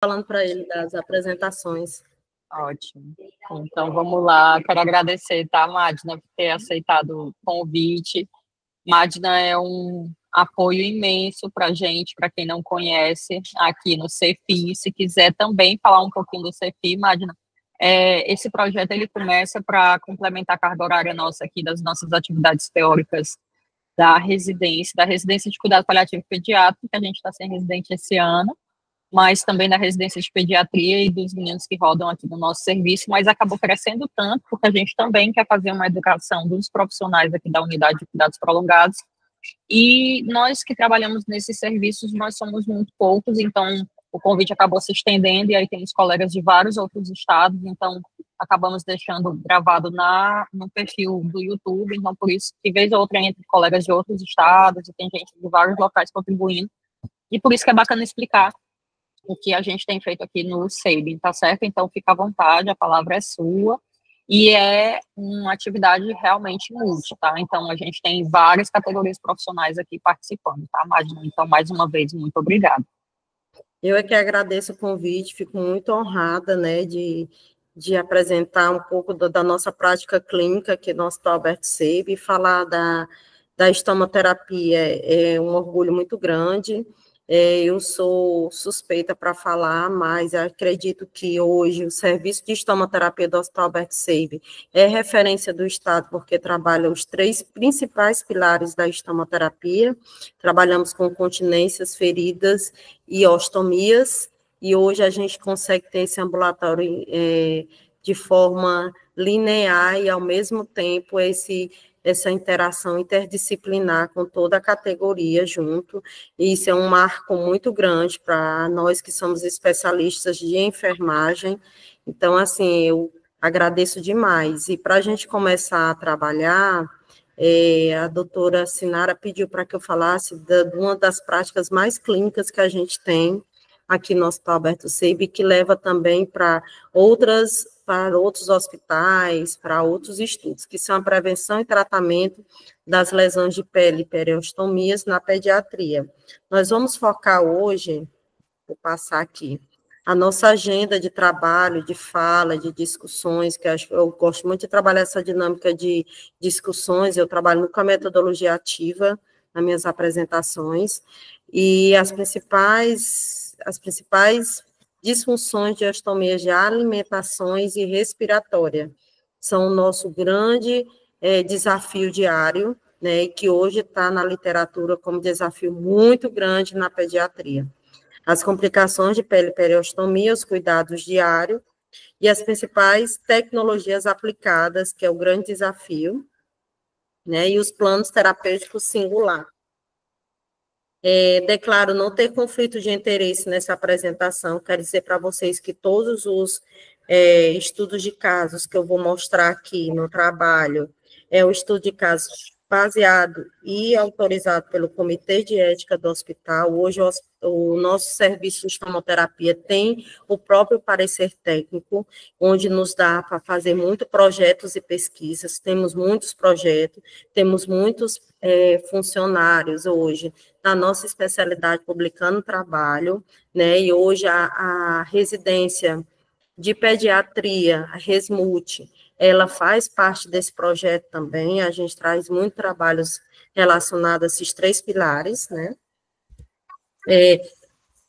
falando para ele das apresentações. Ótimo. Então, vamos lá. Quero agradecer, tá, Magna, por ter aceitado o convite. Magna é um apoio imenso para a gente, para quem não conhece, aqui no CEFI. Se quiser também falar um pouquinho do CEFI, Magna, esse projeto ele começa para complementar a carga horária nossa aqui, das nossas atividades teóricas da residência de cuidado paliativo pediátrico, que a gente está sem residente esse ano, mas também da residência de pediatria e dos meninos que rodam aqui no nosso serviço, mas acabou crescendo tanto, porque a gente também quer fazer uma educação dos profissionais aqui da unidade de cuidados prolongados, e nós que trabalhamos nesses serviços, nós somos muito poucos, então o convite acabou se estendendo, e aí temos colegas de vários outros estados, então acabamos deixando gravado no perfil do YouTube, então por isso que vez ou outra entre colegas de outros estados, e tem gente de vários locais contribuindo, e por isso que é bacana explicar o que a gente tem feito aqui no SEIB, tá certo? Então, fica à vontade, a palavra é sua, e é uma atividade realmente multi, tá? Então, a gente tem várias categorias profissionais aqui participando, tá, Magna? Então, mais uma vez, muito obrigada. Eu é que agradeço o convite, fico muito honrada, né, de apresentar um pouco da nossa prática clínica aqui no Hospital Alberto Seib, e falar da estomoterapia é um orgulho muito grande. Eu sou suspeita para falar, mas acredito que hoje o serviço de estomoterapia do Hospital Alberto Seib é referência do Estado, porque trabalha os 3 principais pilares da estomoterapia. Trabalhamos com continências, feridas e ostomias, e hoje a gente consegue ter esse ambulatório de forma linear e, ao mesmo tempo, essa interação interdisciplinar com toda a categoria junto, e isso é um marco muito grande para nós que somos especialistas de enfermagem. Então, assim, eu agradeço demais. E para a gente começar a trabalhar, a doutora Sinara pediu para que eu falasse de uma das práticas mais clínicas que a gente tem aqui no Hospital Alberto Seib, que leva também para outros hospitais, para outros estudos, que são a prevenção e tratamento das lesões de pele e periostomias na pediatria. Nós vamos focar hoje, vou passar aqui, a nossa agenda de trabalho, de fala, de discussões, que eu gosto muito de trabalhar essa dinâmica de discussões, eu trabalho com a metodologia ativa nas minhas apresentações, e as principais disfunções de ostomias de alimentações e respiratória são o nosso grande desafio diário, né, e que hoje está na literatura como desafio muito grande na pediatria. As complicações de pele e periostomia, os cuidados diários e as principais tecnologias aplicadas, que é o grande desafio, né, e os planos terapêuticos singular. Declaro não ter conflito de interesse nessa apresentação. Quero dizer para vocês que todos os estudos de casos que eu vou mostrar aqui no trabalho é o estudo de casos baseado e autorizado pelo Comitê de Ética do hospital. Hoje, o nosso serviço de estomoterapia tem o próprio parecer técnico, onde nos dá para fazer muitos projetos e pesquisas. Temos muitos projetos, temos muitos funcionários hoje na nossa especialidade publicando trabalho, né? E hoje a residência de pediatria, a RESMUT, ela faz parte desse projeto também. A gente traz muitos trabalhos relacionados a esses 3 pilares, né?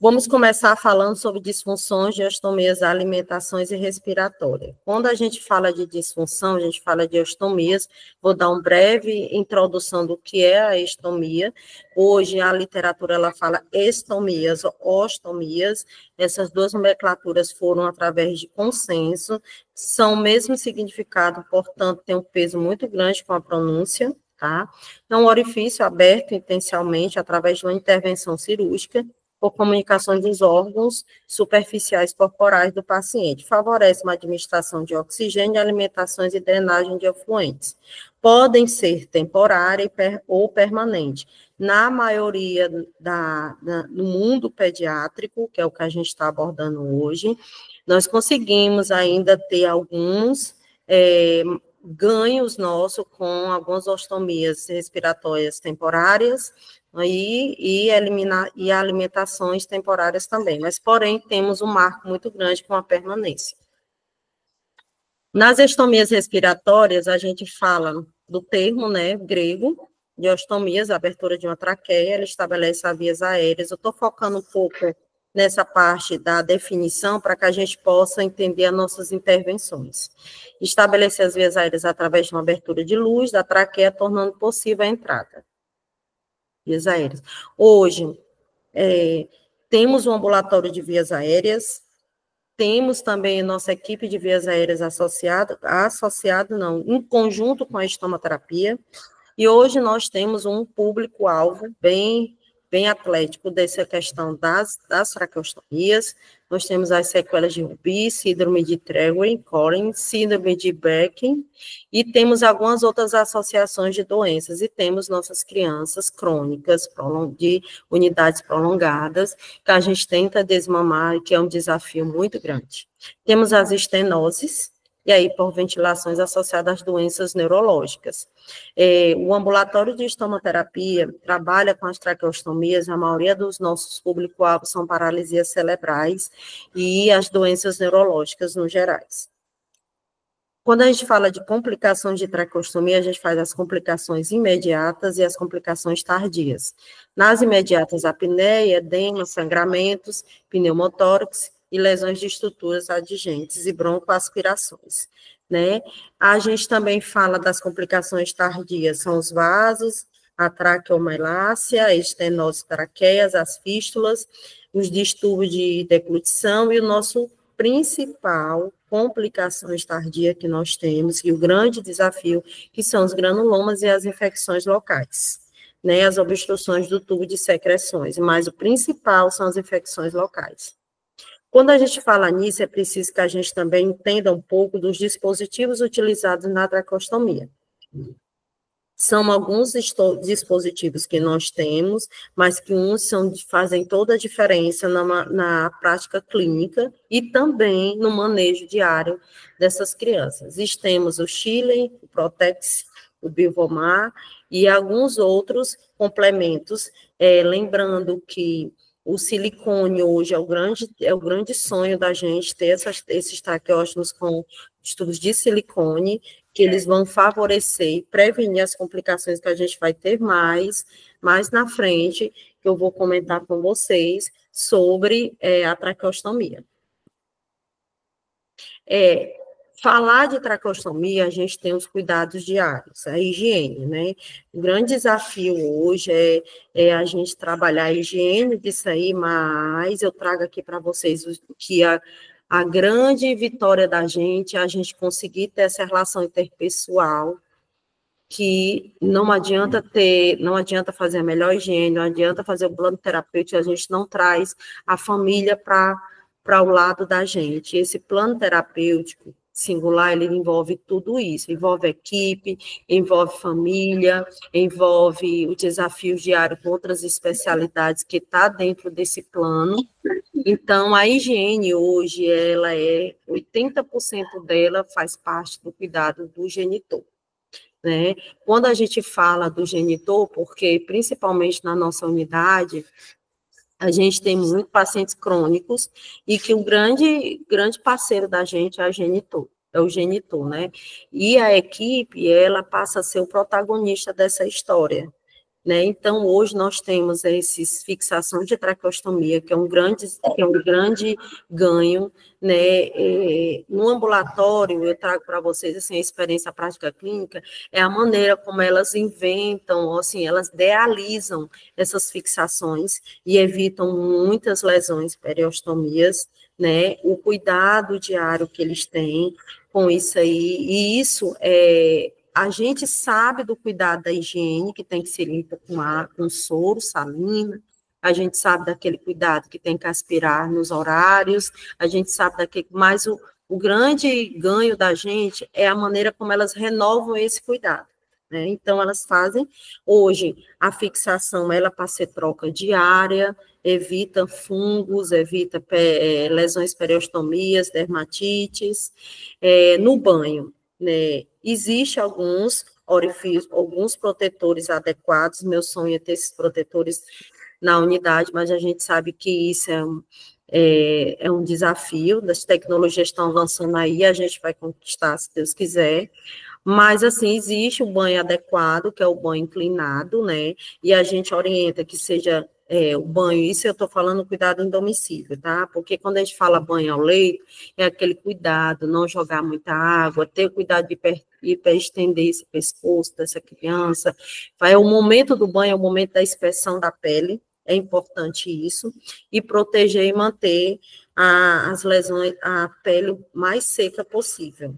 Vamos começar falando sobre disfunções de ostomias, alimentações e respiratória. Quando a gente fala de disfunção, a gente fala de ostomias. Vou dar uma breve introdução do que é a estomia. Hoje, a literatura, ela fala estomias, ostomias. Essas 2 nomenclaturas foram através de consenso, são o mesmo significado, portanto, tem um peso muito grande com a pronúncia, tá? É um orifício aberto intencionalmente através de uma intervenção cirúrgica, por comunicação dos órgãos superficiais corporais do paciente. Favorece uma administração de oxigênio, alimentações e drenagem de efluentes. Podem ser temporária ou permanente. Na maioria no mundo pediátrico, que é o que a gente está abordando hoje, nós conseguimos ainda ter alguns ganhos nossos com algumas ostomias respiratórias temporárias, aí, e alimentações temporárias também, mas, porém, temos um marco muito grande com a permanência. Nas estomias respiratórias, a gente fala do termo, né, grego, de ostomias, a abertura de uma traqueia, ela estabelece as vias aéreas. Eu estou focando um pouco nessa parte da definição para que a gente possa entender as nossas intervenções. Estabelecer as vias aéreas através de uma abertura de luz da traqueia, tornando possível a entrada. Vias aéreas. Hoje, temos um ambulatório de vias aéreas, temos também nossa equipe de vias aéreas associado não, em conjunto com a estomoterapia, e hoje nós temos um público-alvo bem atlético dessa questão das traqueostomias. Nós temos as sequelas de Ruby, síndrome de Treguin-Collins, síndrome de Becken, e temos algumas outras associações de doenças, e temos nossas crianças crônicas de unidades prolongadas, que a gente tenta desmamar, e que é um desafio muito grande. Temos as estenoses, e aí por ventilações associadas às doenças neurológicas. O ambulatório de estomoterapia trabalha com as traqueostomias, a maioria dos nossos público-alvos são paralisias cerebrais e as doenças neurológicas no gerais. Quando a gente fala de complicações de traqueostomia, a gente faz as complicações imediatas e as complicações tardias. Nas imediatas, apneia, edema, sangramentos, pneumotórax e lesões de estruturas adjacentes e broncoaspirações, né? A gente também fala das complicações tardias, são os vasos, a traqueomelácia, a estenose traqueias, as fístulas, os distúrbios de deglutição e o nosso principal complicações tardias que nós temos, e o grande desafio, que são os granulomas e as infecções locais, né? As obstruções do tubo de secreções, mas o principal são as infecções locais. Quando a gente fala nisso, é preciso que a gente também entenda um pouco dos dispositivos utilizados na traqueostomia. São alguns dispositivos que nós temos, mas que uns fazem toda a diferença na prática clínica e também no manejo diário dessas crianças. Temos o Schillen, o Protex, o Bivomar e alguns outros complementos, lembrando que o silicone hoje é o grande sonho da gente ter esses traqueóstomos com estudos de silicone, que eles vão favorecer e prevenir as complicações que a gente vai ter mais na frente, que eu vou comentar com vocês sobre a traqueostomia. Falar de traqueostomia, a gente tem os cuidados diários, a higiene, né? O grande desafio hoje é a gente trabalhar a higiene disso aí, mas eu trago aqui para vocês que a grande vitória da gente é a gente conseguir ter essa relação interpessoal, que não adianta fazer a melhor higiene, não adianta fazer o plano terapêutico, a gente não traz a família para o lado da gente. Esse plano terapêutico singular, ele envolve tudo isso, envolve equipe, envolve família, envolve o desafio diário com outras especialidades que está dentro desse plano. Então, a higiene hoje, 80% dela faz parte do cuidado do genitor, né? Quando a gente fala do genitor, porque principalmente na nossa unidade, a gente tem muitos pacientes crônicos e que o grande parceiro da gente é o genitor, né? E a equipe, ela passa a ser o protagonista dessa história, né? Então, hoje nós temos esses fixações de traqueostomia, que é um grande ganho, né? No ambulatório, eu trago para vocês, assim, a experiência prática clínica, é a maneira como elas inventam, assim, elas idealizam essas fixações e evitam muitas lesões, periostomias, né? O cuidado diário que eles têm com isso aí, e isso a gente sabe do cuidado da higiene, que tem que ser limpa com soro, salina, a gente sabe daquele cuidado que tem que aspirar nos horários, a gente sabe daquele, mas o grande ganho da gente é a maneira como elas renovam esse cuidado, né? Então, elas fazem, hoje, a fixação, ela para ser troca diária, evita fungos, evita lesões periostomias, dermatites, no banho, né? Existe alguns orifícios, alguns protetores adequados. Meu sonho é ter esses protetores na unidade, mas a gente sabe que isso é um desafio, as tecnologias estão avançando aí, a gente vai conquistar, se Deus quiser. Mas, assim, existe o banho adequado, que é o banho inclinado, né? E a gente orienta que seja o banho, isso eu estou falando cuidado em domicílio, tá? Porque quando a gente fala banho ao leito, é aquele cuidado, não jogar muita água, ter o cuidado de hiperestender esse pescoço dessa criança. É o momento do banho, é o momento da inspeção da pele, é importante isso, e proteger e manter as lesões, a pele mais seca possível.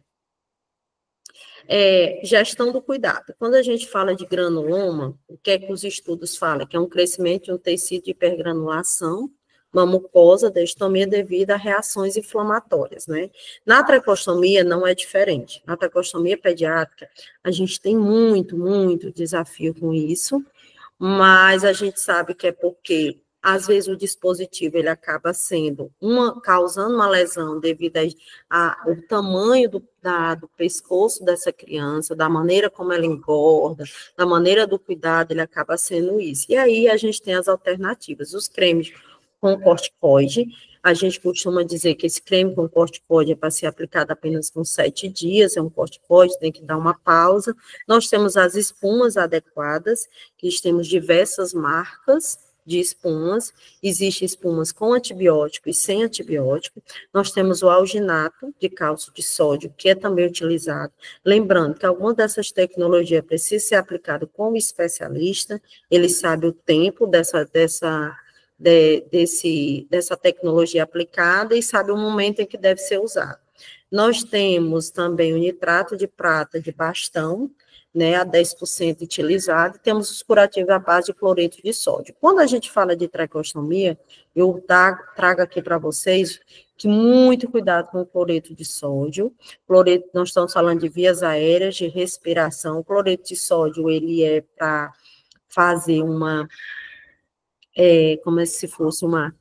Gestão do cuidado. Quando a gente fala de granuloma, o que é que os estudos falam? Que é um crescimento de um tecido de hipergranulação, uma mucosa da estomia devido a reações inflamatórias, né? Na tracostomia não é diferente. Na tracostomia pediátrica, a gente tem muito desafio com isso, mas a gente sabe que é porque às vezes o dispositivo ele acaba causando uma lesão devido ao tamanho do pescoço dessa criança, da maneira como ela engorda, da maneira do cuidado, ele acaba sendo isso. E aí a gente tem as alternativas, os cremes com corticoide. A gente costuma dizer que esse creme com corticoide é para ser aplicado apenas com 7 dias, é um corticoide, tem que dar uma pausa. Nós temos as espumas adequadas, que temos diversas marcas de espumas, existem espumas com antibiótico e sem antibiótico, nós temos o alginato de cálcio de sódio, que é também utilizado, lembrando que alguma dessas tecnologias precisa ser aplicada com o especialista, ele sabe o tempo dessa tecnologia aplicada e sabe o momento em que deve ser usado. Nós temos também o nitrato de prata de bastão, né, a 10% utilizado, temos os curativos à base de cloreto de sódio. Quando a gente fala de traqueostomia, eu trago aqui para vocês que muito cuidado com o cloreto de sódio. Cloreto, nós estamos falando de vias aéreas, de respiração. O cloreto de sódio, ele é para fazer como se fosse uma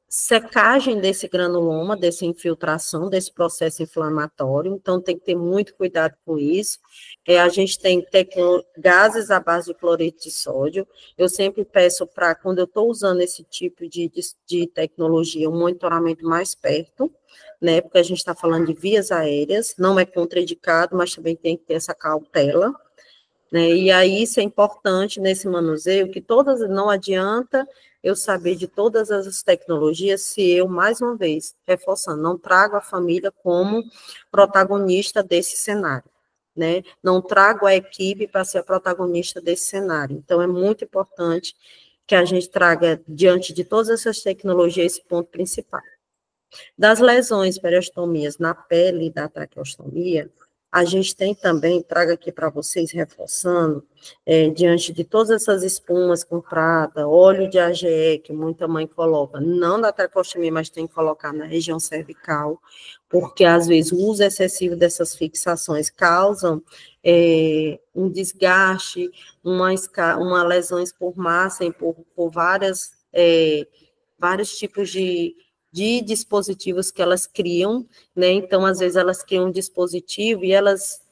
secagem desse granuloma, dessa infiltração, desse processo inflamatório, então tem que ter muito cuidado com isso. A gente tem gases à base de cloreto de sódio. Eu sempre peço para, quando eu estou usando esse tipo de tecnologia, um monitoramento mais perto, né, porque a gente está falando de vias aéreas, não é contraindicado, mas também tem que ter essa cautela, né? E aí isso é importante nesse manuseio, que não adianta eu saber de todas as tecnologias se eu, mais uma vez, reforçando, não trago a família como protagonista desse cenário, né? Não trago a equipe para ser a protagonista desse cenário. Então, é muito importante que a gente traga, diante de todas essas tecnologias, esse ponto principal. Das lesões periostomias na pele da traqueostomia, a gente tem também, trago aqui para vocês, reforçando, diante de todas essas espumas com prata, óleo de AGE, que muita mãe coloca, não na traqueostomia, mas tem que colocar na região cervical, porque às vezes o uso excessivo dessas fixações causam um desgaste, uma lesões por massa, por vários tipos de dispositivos que elas criam, né? Então, às vezes, elas criam um dispositivo e elas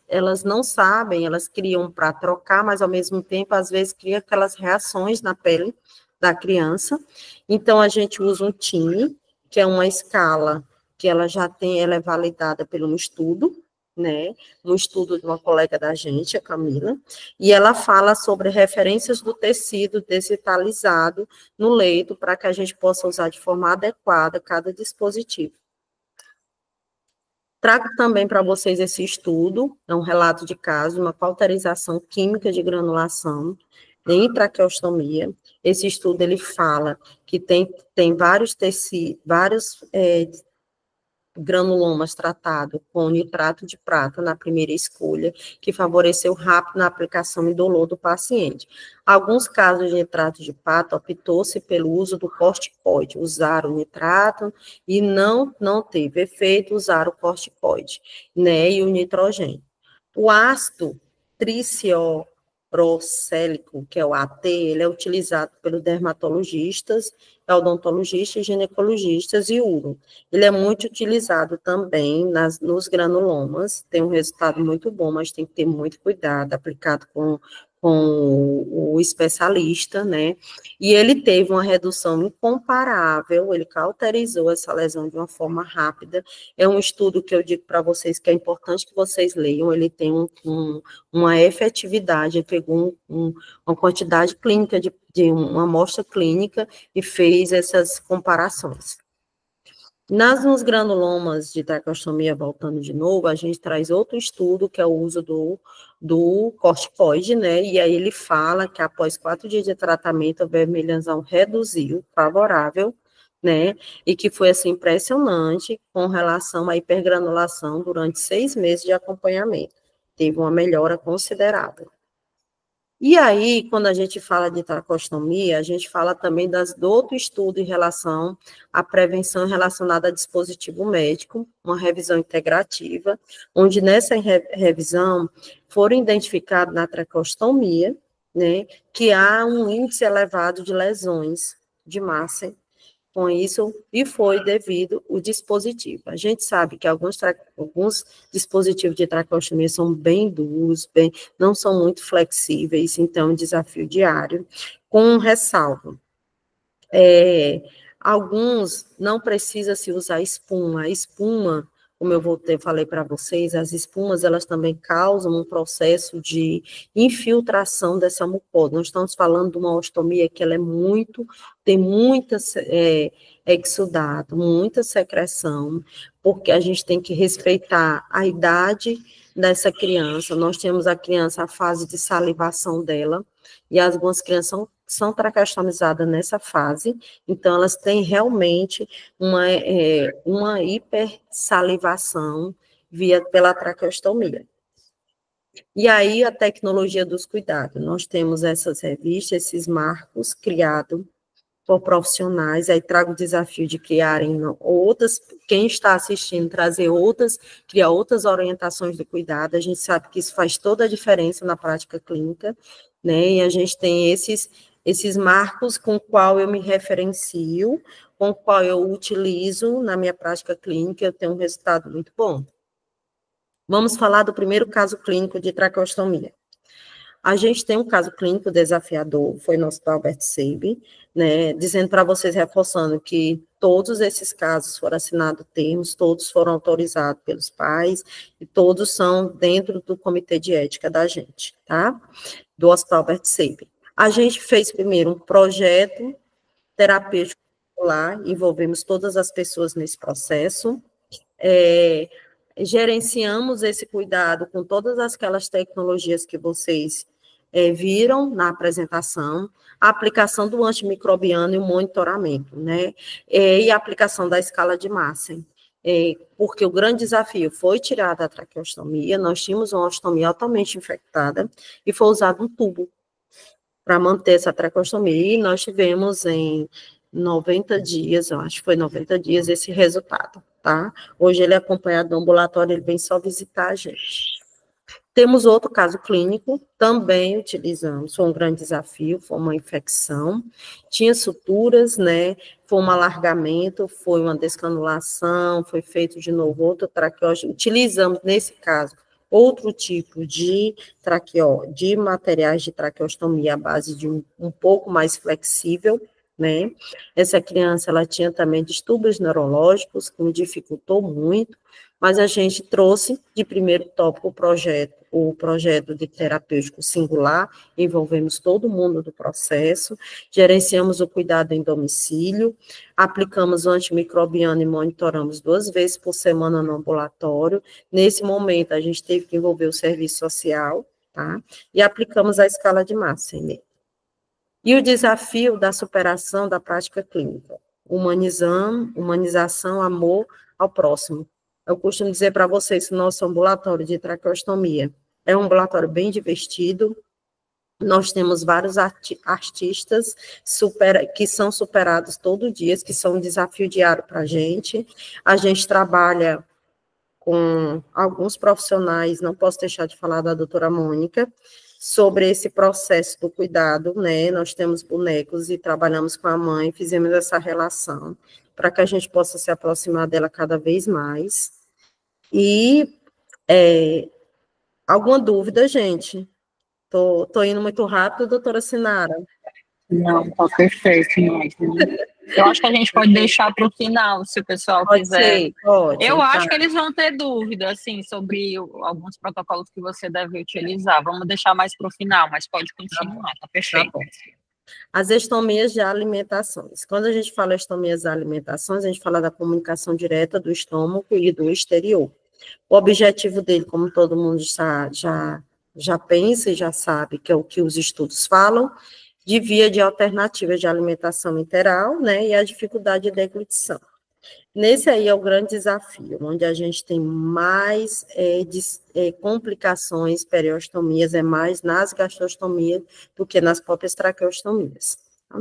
não sabem, elas criam para trocar, mas, ao mesmo tempo, às vezes, cria aquelas reações na pele da criança. Então, a gente usa um TINI, que é uma escala que ela é validada pelo estudo, né, um estudo de uma colega da gente, a Camila, e ela fala sobre referências do tecido desvitalizado no leito, para que a gente possa usar de forma adequada cada dispositivo. Trago também para vocês esse estudo, é um relato de caso, uma cauterização química de granulação em traqueostomia. Esse estudo, ele fala que tem vários granulomas tratados com nitrato de prata na primeira escolha, que favoreceu rápido na aplicação indolor do paciente. Alguns casos de nitrato de prata, optou-se pelo uso do corticoide, usaram o nitrato e não teve efeito, usaram o corticoide, né, e o nitrogênio. O ácido triciorocélico, que é o AT, ele é utilizado pelos dermatologistas odontologistas, ginecologistas e uro. Ele é muito utilizado também nos granulomas, tem um resultado muito bom, mas tem que ter muito cuidado, aplicado com o especialista, né? E ele teve uma redução incomparável, ele cauterizou essa lesão de uma forma rápida. É um estudo que eu digo para vocês que é importante que vocês leiam, ele tem uma efetividade, ele pegou uma quantidade clínica de uma amostra clínica e fez essas comparações. Nos granulomas de traqueostomia, voltando de novo, a gente traz outro estudo, que é o uso do corticoide, né, e aí ele fala que após 4 dias de tratamento, a vermelhazão reduziu, favorável, né, e que foi, assim, impressionante com relação à hipergranulação durante 6 meses de acompanhamento. Teve uma melhora considerável. E aí, quando a gente fala de traqueostomia, a gente fala também do outro estudo em relação à prevenção relacionada a dispositivo médico, uma revisão integrativa, onde nessa revisão foram identificados na traqueostomia, né, que há um índice elevado de lesões de massa com isso, e foi devido ao dispositivo. A gente sabe que alguns dispositivos de traqueostomia são bem duros, não são muito flexíveis, então é um desafio diário, com um ressalvo. Alguns não precisa se usar espuma. A espuma, como falei para vocês, as espumas, elas também causam um processo de infiltração dessa mucosa. Nós estamos falando de uma ostomia que ela tem muita exudato, muita secreção, porque a gente tem que respeitar a idade dessa criança. Nós temos a criança, a fase de salivação dela, e algumas crianças são traqueostomizadas nessa fase, então elas têm realmente uma hipersalivação pela traqueostomia. E aí a tecnologia dos cuidados, nós temos essas revistas, esses marcos criados por profissionais, aí trago o desafio de criarem outras, quem está assistindo, criar outras orientações do cuidado, a gente sabe que isso faz toda a diferença na prática clínica, né, e a gente tem esses marcos com o qual eu me referencio, com o qual eu utilizo na minha prática clínica, eu tenho um resultado muito bom. Vamos falar do primeiro caso clínico de traqueostomia. A gente tem um caso clínico desafiador, foi no Hospital Albert Sabin, né, dizendo para vocês, reforçando que todos esses casos foram assinados termos, todos foram autorizados pelos pais, e todos são dentro do comitê de ética da gente, tá? Do Hospital Albert Sabin. A gente fez primeiro um projeto terapêutico lá, envolvemos todas as pessoas nesse processo, gerenciamos esse cuidado com todas aquelas tecnologias que vocês viram na apresentação, a aplicação do antimicrobiano e o monitoramento, né, e a aplicação da escala de Massen, porque o grande desafio foi tirar da traqueostomia, nós tínhamos uma ostomia altamente infectada, e foi usado um tubo para manter essa traqueostomia, e nós tivemos em 90 dias, eu acho que foi 90 dias, esse resultado, tá? Hoje ele é acompanhado no ambulatório, ele vem só visitar a gente. Temos outro caso clínico, também utilizamos, foi um grande desafio, foi uma infecção, tinha suturas, né, foi um alargamento, foi uma descanulação, foi feito de novo outro traqueóstomo, utilizamos, nesse caso, outro tipo de materiais de traqueostomia à base de um pouco mais flexível, né, essa criança, ela tinha também distúrbios neurológicos, que me dificultou muito, mas a gente trouxe de primeiro tópico o projeto de terapêutico singular, envolvemos todo mundo do processo, gerenciamos o cuidado em domicílio, aplicamos o antimicrobiano e monitoramos 2 vezes por semana no ambulatório. Nesse momento, a gente teve que envolver o serviço social, tá? E aplicamos a escala de Massen. E o desafio da superação da prática clínica, humanização, amor ao próximo. Eu costumo dizer para vocês que nosso ambulatório de traqueostomia é um ambulatório bem divertido, nós temos vários artistas que são superados todo dia, que são um desafio diário para a gente trabalha com alguns profissionais, não posso deixar de falar da doutora Mônica, sobre esse processo do cuidado, né? Nós temos bonecos e trabalhamos com a mãe, fizemos essa relação para que a gente possa se aproximar dela cada vez mais. E alguma dúvida, gente? Tô indo muito rápido, doutora Sinara? Não, tá perfeito, Magna. Eu acho que a gente pode deixar para o final, se o pessoal Pode quiser. ser, pode. Eu acho Tá. que eles vão ter dúvida, assim, sobre alguns protocolos que você deve utilizar. Vamos deixar mais para o final, mas pode continuar, tá perfeito. Tá bom. As estomias de alimentações. Quando a gente fala estomias de alimentações, a gente fala da comunicação direta do estômago e do exterior. O objetivo dele, como todo mundo já pensa e já sabe, que é o que os estudos falam, de via de alternativa de alimentação interal, né, e a dificuldade de deglutição. Nesse aí é o grande desafio, onde a gente tem mais complicações, periostomias, é mais nas gastrostomias do que nas próprias traqueostomias. Tá?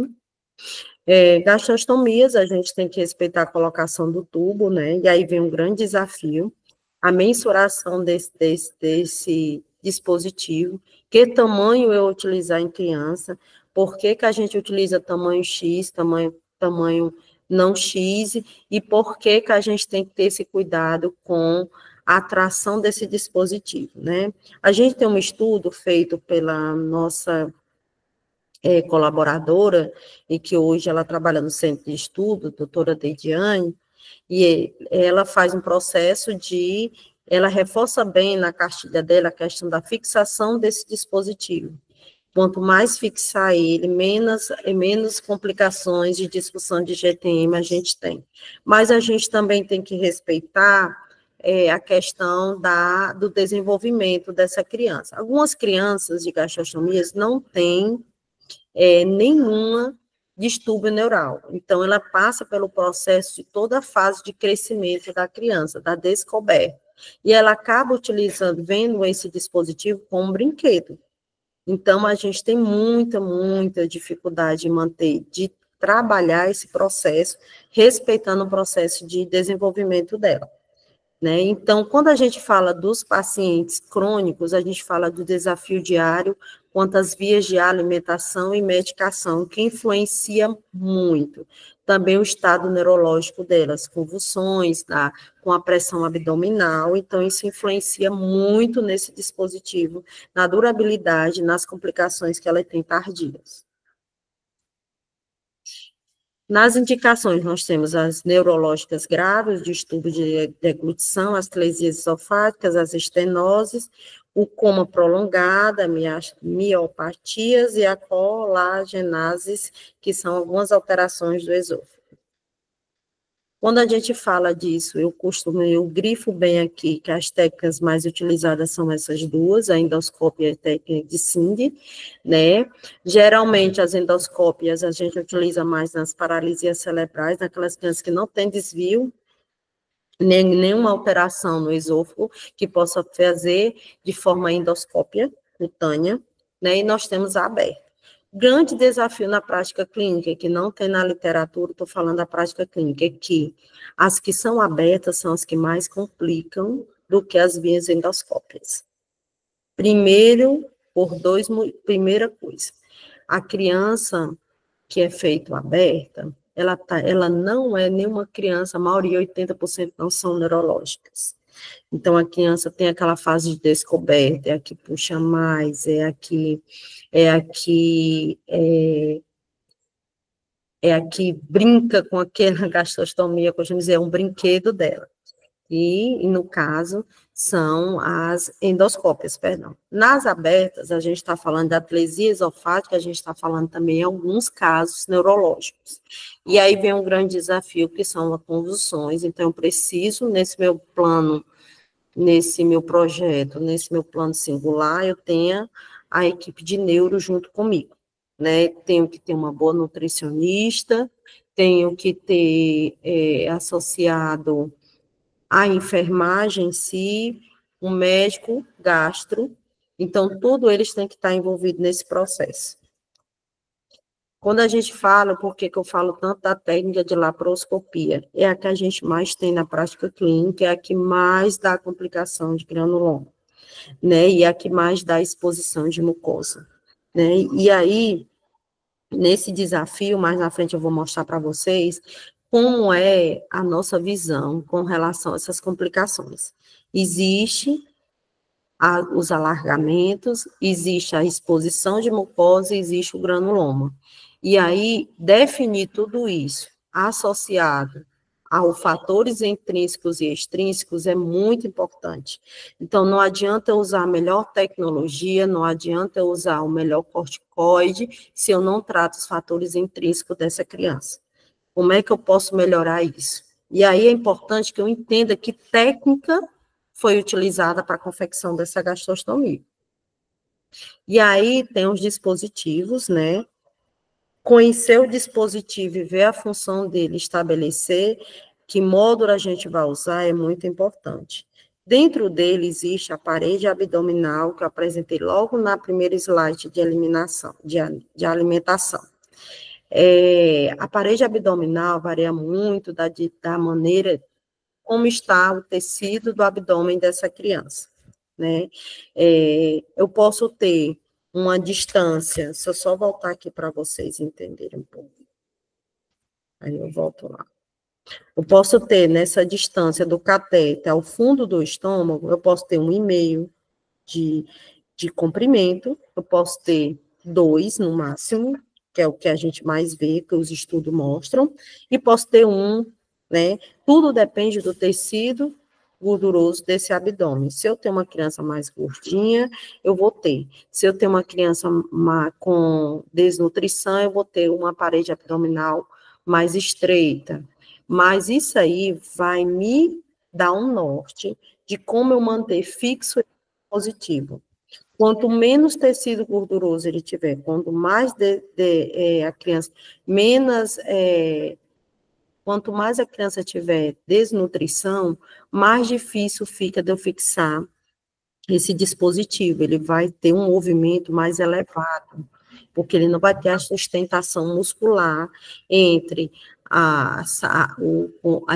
Gastrostomias, a gente tem que respeitar a colocação do tubo, né, e aí vem um grande desafio, a mensuração desse dispositivo, que tamanho eu utilizar em criança, por que a gente utiliza tamanho X, tamanho não X, e por que a gente tem que ter esse cuidado com a atração desse dispositivo, né? A gente tem um estudo feito pela nossa colaboradora, e que hoje ela trabalha no centro de estudo, doutora Deidiane, e ela faz um processo ela reforça bem na cartilha dela a questão da fixação desse dispositivo. Quanto mais fixar ele, menos complicações de disfunção de GTM a gente tem. Mas a gente também tem que respeitar a questão do desenvolvimento dessa criança. Algumas crianças de gastrostomias não têm nenhuma distúrbio neural. Então, ela passa pelo processo de toda a fase de crescimento da criança, da descoberta. E ela acaba vendo esse dispositivo como um brinquedo. Então, a gente tem muita dificuldade de trabalhar esse processo, respeitando o processo de desenvolvimento dela. Né? Então, quando a gente fala dos pacientes crônicos, a gente fala do desafio diário quanto às vias de alimentação e medicação, que influencia muito. Também o estado neurológico delas, convulsões, com a pressão abdominal, então isso influencia muito nesse dispositivo, na durabilidade, nas complicações que ela tem tardias. Nas indicações, nós temos as neurológicas graves, o distúrbio de deglutição, as tlesias esofágicas, as estenoses, o coma prolongado, miopatias e a colagenase, que são algumas alterações do esôfago. Quando a gente fala disso, eu grifo bem aqui que as técnicas mais utilizadas são essas duas, a endoscópia e a técnica de Cindy, né? Geralmente, as endoscópias a gente utiliza mais nas paralisias cerebrais, naquelas crianças que não têm desvio, nenhuma alteração no esôfago, que possa fazer de forma endoscópia cutânea, né? E nós temos a aberta. Grande desafio na prática clínica, que não tem na literatura, estou falando da prática clínica, é que as que são abertas são as que mais complicam do que as vias endoscópicas. Primeira coisa, a criança que é feita aberta, ela não é nenhuma criança, a maioria, 80% não são neurológicas. Então, a criança tem aquela fase de descoberta, é a que puxa mais, é a que brinca com aquela gastrostomia, como dizer, é um brinquedo dela. E, no caso, são as endoscópias, perdão. Nas abertas, a gente está falando da atlesia esofágica, a gente está falando também em alguns casos neurológicos. E aí vem um grande desafio, que são as convulsões. Então, eu preciso, nesse meu plano, nesse meu projeto, nesse meu plano singular, eu tenha a equipe de neuro junto comigo, né? Tenho que ter uma boa nutricionista, tenho que ter associado a enfermagem em si, um médico gastro, então, todos eles têm que estar envolvidos nesse processo. Quando a gente fala, por que eu falo tanto da técnica de laparoscopia? É a que a gente mais tem na prática clínica, é a que mais dá complicação de granuloma. né, e a que mais dá exposição de mucosa, né, e aí, nesse desafio, mais na frente eu vou mostrar para vocês como é a nossa visão com relação a essas complicações. Existe os alargamentos, existe a exposição de mucosa, existe o granuloma. E aí, definir tudo isso associado aos fatores intrínsecos e extrínsecos é muito importante. Então, não adianta eu usar a melhor tecnologia, não adianta eu usar o melhor corticoide, se eu não trato os fatores intrínsecos dessa criança. Como é que eu posso melhorar isso? E aí é importante que eu entenda que técnica foi utilizada para a confecção dessa gastrostomia. E aí tem os dispositivos, né? Conhecer o dispositivo e ver a função dele, estabelecer que módulo a gente vai usar é muito importante. Dentro dele existe a parede abdominal, que eu apresentei logo na primeira slide de eliminação, de alimentação. A parede abdominal varia muito da maneira como está o tecido do abdômen dessa criança, né? Eu posso ter uma distância, se eu só voltar aqui para vocês entenderem um pouco. Aí eu volto lá. Eu posso ter nessa distância do catéter ao fundo do estômago, eu posso ter 1,5 de comprimento, eu posso ter 2 no máximo, que é o que a gente mais vê, que os estudos mostram, e posso ter 1, né? Tudo depende do tecido gorduroso desse abdômen. Se eu tenho uma criança mais gordinha, eu vou ter. Se eu tenho uma criança com desnutrição, eu vou ter uma parede abdominal mais estreita. Mas isso aí vai me dar um norte de como eu manter fixo e positivo. Quanto menos tecido gorduroso ele tiver, quanto mais a criança, quanto mais a criança tiver desnutrição, mais difícil fica de eu fixar esse dispositivo. Ele vai ter um movimento mais elevado, porque ele não vai ter a sustentação muscular entre a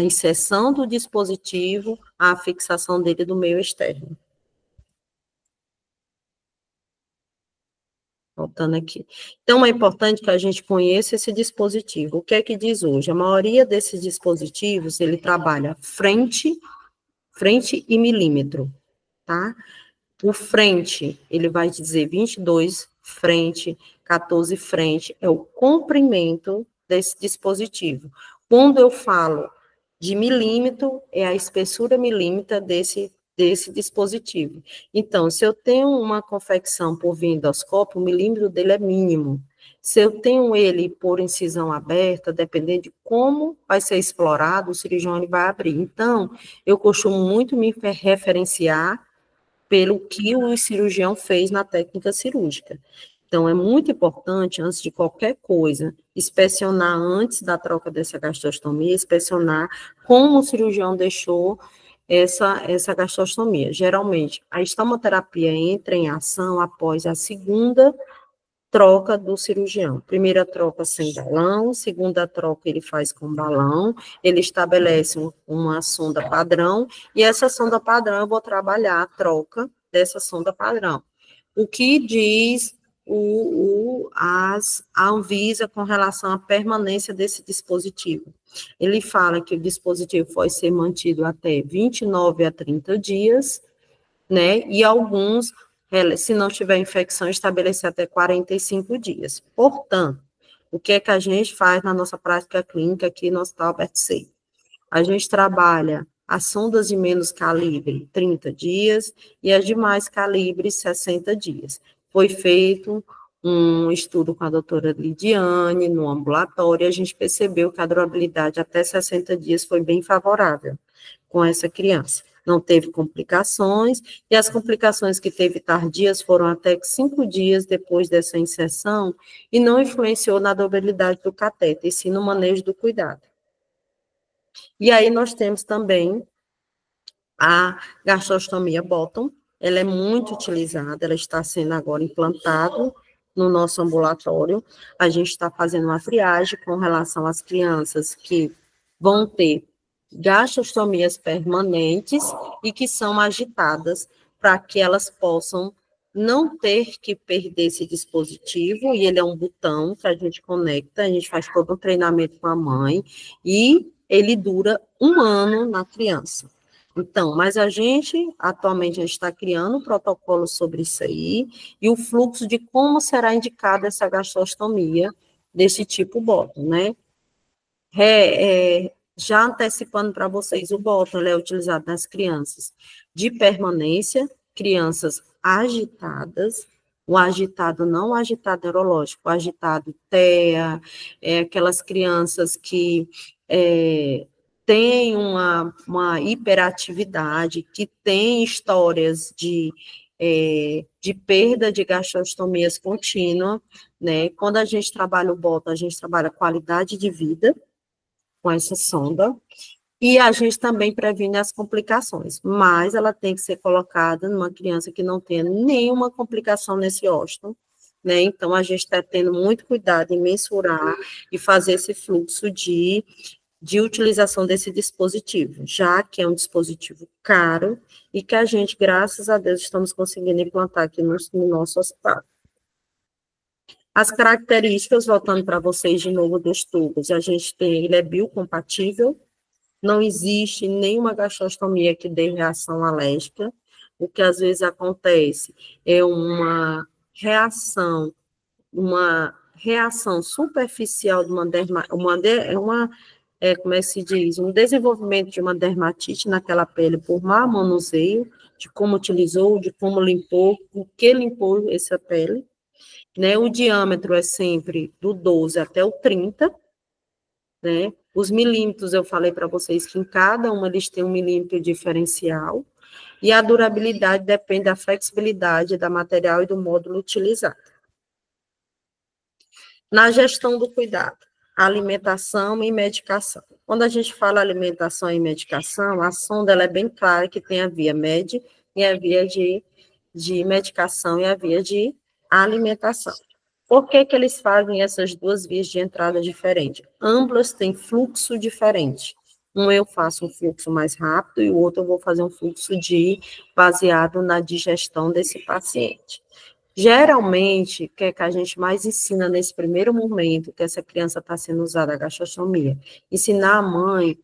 inserção do dispositivo, a fixação dele do meio externo. Voltando aqui. Então, é importante que a gente conheça esse dispositivo. O que é que diz hoje? A maioria desses dispositivos, ele trabalha frente e milímetro, tá? O frente, ele vai dizer 22 frente, 14 frente, é o comprimento desse dispositivo. Quando eu falo de milímetro, é a espessura milímetra desse dispositivo. Então, se eu tenho uma confecção por via endoscópio, o milímetro dele é mínimo. Se eu tenho ele por incisão aberta, dependendo de como vai ser explorado, o cirurgião ele vai abrir. Então, eu costumo muito me referenciar pelo que o cirurgião fez na técnica cirúrgica. Então, é muito importante, antes de qualquer coisa, inspecionar antes da troca dessa gastrostomia, inspecionar como o cirurgião deixou essa gastrostomia. Geralmente, a estomoterapia entra em ação após a segunda troca do cirurgião. Primeira troca sem balão, segunda troca ele faz com balão, ele estabelece uma sonda padrão, e essa sonda padrão eu vou trabalhar a troca dessa sonda padrão. O que diz a Anvisa com relação à permanência desse dispositivo? Ele fala que o dispositivo pode ser mantido até 29 a 30 dias, né? E alguns, se não tiver infecção, estabelecer até 45 dias. Portanto, o que é que a gente faz na nossa prática clínica aqui no Hospital Alberto Seib? A gente trabalha as sondas de menos calibre 30 dias e as de mais calibre 60 dias. Foi feito um estudo com a doutora Lidiane, no ambulatório, e a gente percebeu que a durabilidade até 60 dias foi bem favorável com essa criança. Não teve complicações, e as complicações que teve tardias foram até 5 dias depois dessa inserção, e não influenciou na durabilidade do catéter, e sim no manejo do cuidado. E aí nós temos também a gastrostomia bottom, ela é muito utilizada, ela está sendo agora implantada no nosso ambulatório. A gente está fazendo uma triagem com relação às crianças que vão ter gastrostomias permanentes e que são agitadas para que elas possam não ter que perder esse dispositivo, e ele é um botão que a gente conecta, a gente faz todo um treinamento com a mãe, e ele dura 1 ano na criança. Então, mas atualmente, a gente está criando um protocolo sobre isso aí, e o fluxo de como será indicada essa gastrostomia desse tipo bottom, né? Já antecipando para vocês, o bottom é utilizado nas crianças de permanência, crianças agitadas, o agitado não o agitado neurológico, o agitado TEA, aquelas crianças que têm uma hiperatividade, que têm histórias de perda de gastrostomias contínua, né? Quando a gente trabalha o bottom, a gente trabalha qualidade de vida com essa sonda, e a gente também previne as complicações, mas ela tem que ser colocada numa criança que não tenha nenhuma complicação nesse ósteo, né? Então, a gente está tendo muito cuidado em mensurar e fazer esse fluxo de utilização desse dispositivo, já que é um dispositivo caro e que a gente, graças a Deus, estamos conseguindo implantar aqui no nosso hospital. As características, voltando para vocês de novo dos tubos, ele é biocompatível, não existe nenhuma gastrostomia que dê reação alérgica. O que às vezes acontece é uma reação superficial de como é que se diz? Um desenvolvimento de uma dermatite naquela pele por má manuseio, de como utilizou, de como limpou, o que limpou essa pele. Né? O diâmetro é sempre do 12 até o 30, né? Os milímetros, eu falei para vocês que em cada uma eles têm um milímetro diferencial, e a durabilidade depende da flexibilidade da material e do módulo utilizado. Na gestão do cuidado, alimentação e medicação. Quando a gente fala alimentação e medicação, a sonda ela é bem clara que tem a via MED e a via de medicação e a via de alimentação. Por que eles fazem essas duas vias de entrada diferentes? Ambas têm fluxo diferente. Um eu faço um fluxo mais rápido e o outro eu vou fazer um fluxo baseado na digestão desse paciente. Geralmente, o que é que a gente mais ensina nesse primeiro momento que essa criança está sendo usada a gastrostomia? Ensinar a mãe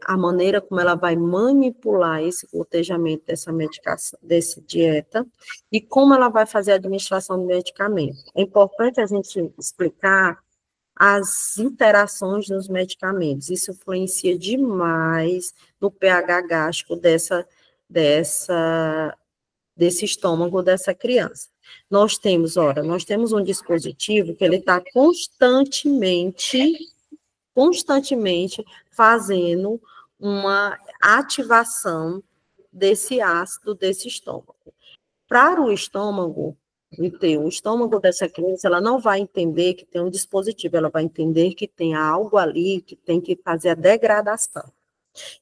a maneira como ela vai manipular esse gotejamento dessa medicação, dessa dieta, e como ela vai fazer a administração do medicamento. É importante a gente explicar as interações dos medicamentos. Isso influencia demais no pH gástrico desse estômago dessa criança. Nós temos um dispositivo que ele está constantemente fazendo uma ativação desse ácido desse estômago. Para o estômago dessa criança, ela não vai entender que tem um dispositivo, ela vai entender que tem algo ali que tem que fazer a degradação.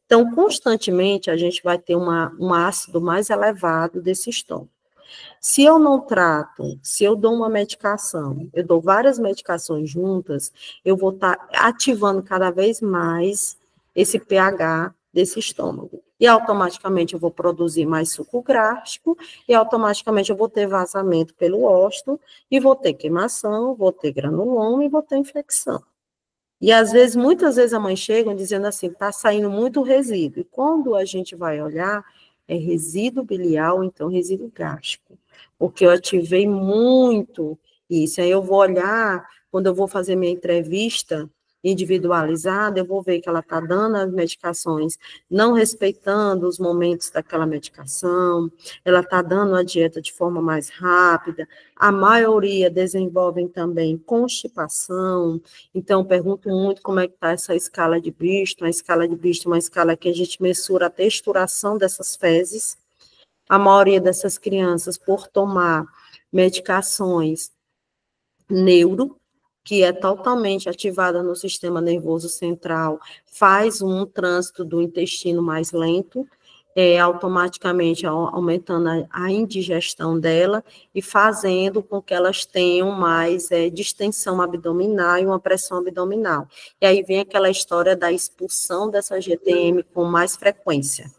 Então, constantemente, a gente vai ter um ácido mais elevado desse estômago. Se eu não trato, se eu dou uma medicação, eu dou várias medicações juntas, eu vou estar ativando cada vez mais esse pH desse estômago. E automaticamente eu vou produzir mais suco gástrico, e automaticamente eu vou ter vazamento pelo ósteo, e vou ter queimação, vou ter granuloma e vou ter infecção. E muitas vezes a mãe chega dizendo assim, está saindo muito resíduo. E quando a gente vai olhar, é resíduo biliar, então resíduo gástrico. Porque eu ativei muito isso. Aí eu vou olhar, quando eu vou fazer minha entrevista individualizada, eu vou ver que ela está dando as medicações, não respeitando os momentos daquela medicação, ela está dando a dieta de forma mais rápida, a maioria desenvolvem também constipação, então pergunto muito como é que está essa escala de Briston. A escala de Briston é uma escala que a gente mensura a texturação dessas fezes. A maioria dessas crianças, por tomar medicações neuro, que é totalmente ativada no sistema nervoso central, faz um trânsito do intestino mais lento, automaticamente aumentando a indigestão dela e fazendo com que elas tenham mais distensão abdominal e uma pressão abdominal. E aí vem aquela história da expulsão dessa GTM com mais frequência.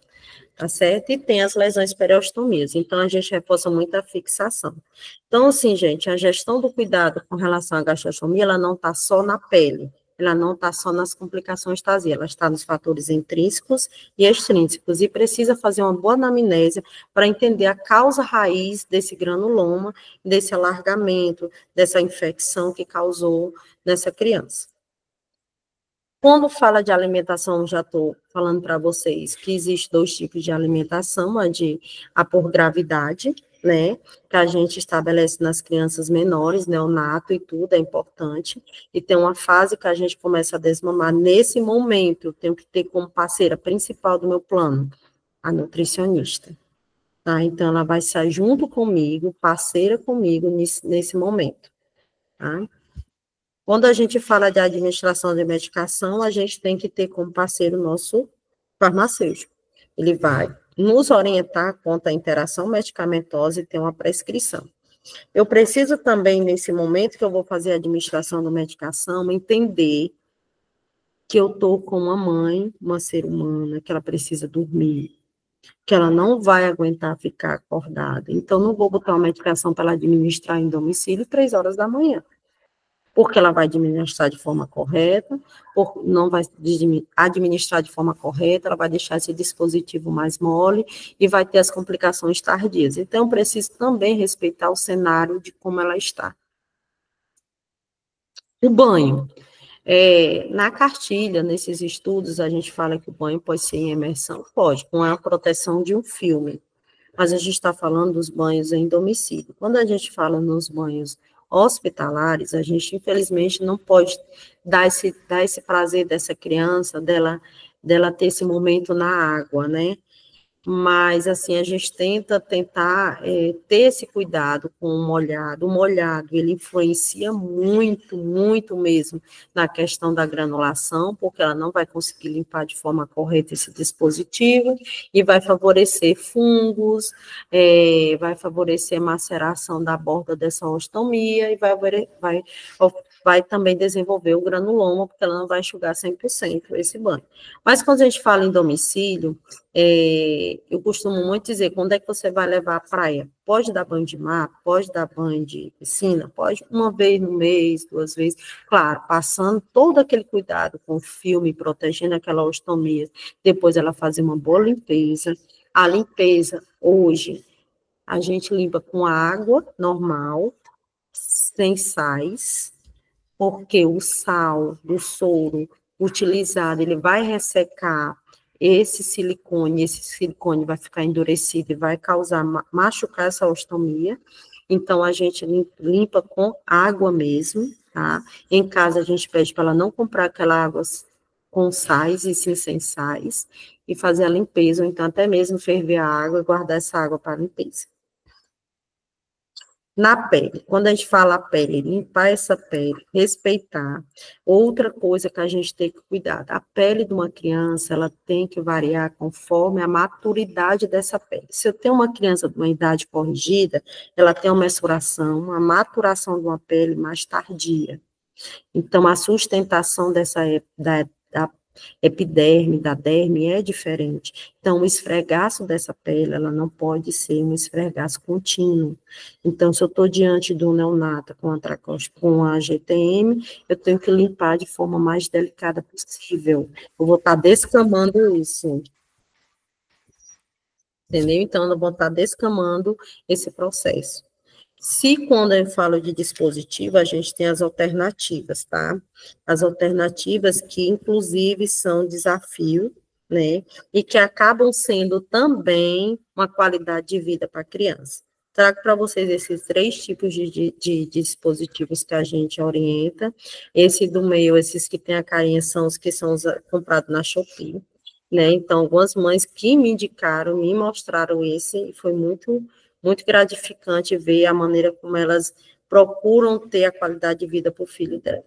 tá certo? E tem as lesões periostomias, então a gente reforça muito a fixação. Então, assim, gente, a gestão do cuidado com relação à gastrostomia, ela não está só na pele, ela não está só nas complicações TASI, ela está nos fatores intrínsecos e extrínsecos, e precisa fazer uma boa anamnésia para entender a causa raiz desse granuloma, desse alargamento, dessa infecção que causou nessa criança. Quando fala de alimentação, já estou falando para vocês que existe 2 tipos de alimentação, a por gravidade, né, que a gente estabelece nas crianças menores, neonato e tudo, é importante, e tem uma fase que a gente começa a desmamar. Nesse momento, eu tenho que ter como parceira principal do meu plano a nutricionista, tá? Então, ela vai sair junto comigo, parceira comigo nesse momento, tá? Quando a gente fala de administração de medicação, a gente tem que ter como parceiro o nosso farmacêutico. Ele vai nos orientar quanto à interação medicamentosa e ter uma prescrição. Eu preciso também, nesse momento que eu vou fazer a administração da medicação, entender que eu estou com uma mãe, uma ser humana, que ela precisa dormir, que ela não vai aguentar ficar acordada. Então, não vou botar uma medicação para ela administrar em domicílio 3 horas da manhã, porque ela vai administrar de forma correta, não vai administrar de forma correta, ela vai deixar esse dispositivo mais mole e vai ter as complicações tardias. Então, preciso também respeitar o cenário de como ela está. O banho. Na cartilha, nesses estudos, a gente fala que o banho pode ser em imersão? Pode, com a proteção de um filme. Mas a gente está falando dos banhos em domicílio. Quando a gente fala nos banhos hospitalares, a gente, infelizmente, não pode dar esse prazer dessa criança, dela ter esse momento na água, né? Mas, assim, a gente tentar ter esse cuidado com o molhado. O molhado, ele influencia muito, muito mesmo na questão da granulação, porque ela não vai conseguir limpar de forma correta esse dispositivo, e vai favorecer fungos, vai favorecer a maceração da borda dessa ostomia, e vai também desenvolver o granuloma, porque ela não vai enxugar 100% esse banho. Mas quando a gente fala em domicílio, eu costumo muito dizer, quando é que você vai levar à praia? Pode dar banho de mar, pode dar banho de piscina, pode uma vez no mês, 2 vezes, claro, passando todo aquele cuidado com o filme, protegendo aquela ostomia, depois ela fazer uma boa limpeza. A limpeza, hoje, a gente limpa com água normal, sem sais, porque o sal do soro utilizado, ele vai ressecar esse silicone vai ficar endurecido e vai causar, machucar essa ostomia. Então, a gente limpa com água mesmo, tá? Em casa, a gente pede para ela não comprar aquela água com sais, e sim sem sais, e fazer a limpeza, ou então até mesmo ferver a água e guardar essa água para limpeza. Na pele, quando a gente fala a pele, limpar essa pele, respeitar. Outra coisa que a gente tem que cuidar, a pele de uma criança, ela tem que variar conforme a maturidade dessa pele. Se eu tenho uma criança de uma idade corrigida, ela tem uma uma maturação de uma pele mais tardia. Então, a sustentação da epiderme, da derme é diferente. Então, o esfregaço dessa pele, ela não pode ser um esfregaço contínuo. Então, se eu estou diante do neonato com a GTM, eu tenho que limpar de forma mais delicada possível. Eu vou estar descamando isso. Entendeu? Então, eu vou estar descamando esse processo. Se quando eu falo de dispositivo, a gente tem as alternativas, tá? As alternativas que, inclusive, são desafio, né? E que acabam sendo também uma qualidade de vida para a criança. Trago para vocês esses 3 tipos de dispositivos que a gente orienta. Esse do meio, esses que tem a carinha, são os que são comprados na Shopee, né? Então, algumas mães que me indicaram, me mostraram esse, e foi muito gratificante ver a maneira como elas procuram ter a qualidade de vida para o filho dela.